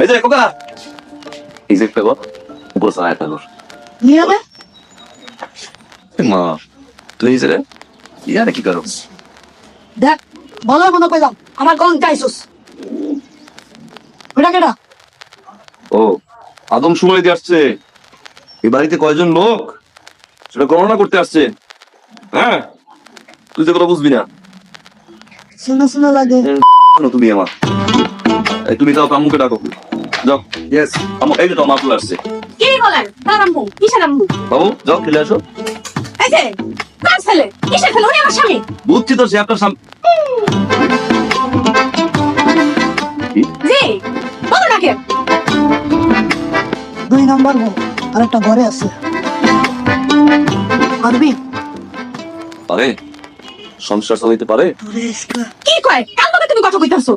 এই যে কোকা এই যে পেবো বসা আয় পেবো নিয়ে যাবে মা তুই এই যে ইয়ারে কি করো দেখ বলার মনে কইলাম আমার কোন চাইছস ওটা কেডা ও আদম সময় দিয়ে আসছে এই বাড়িতে কয়জন লোক সেটা গণনা করতে আসছে হ্যাঁ তুই যে কথা বুঝবি না শোনা শোনা লাগে কেন তুমি আমার এই তুমি যাও আম্মুকে ডাকো যাও ইয়েস আম্মু এই যে তোমার মাপুল আসছে কি বলেন তার আম্মু কিসের আম্মু বাবু যাও খেলে আসো এই যে কার ছেলে কিসের ছেলে উনি আমার স্বামী বুঝছি তো সে আপনার সামনে জি বলো না কে 2 নাম্বার গো আরেকটা ঘরে আছে পারবি পারে সংসার চালাইতে পারে তোরে ইসকা কি কয় কার লগে তুমি কথা কইতাছো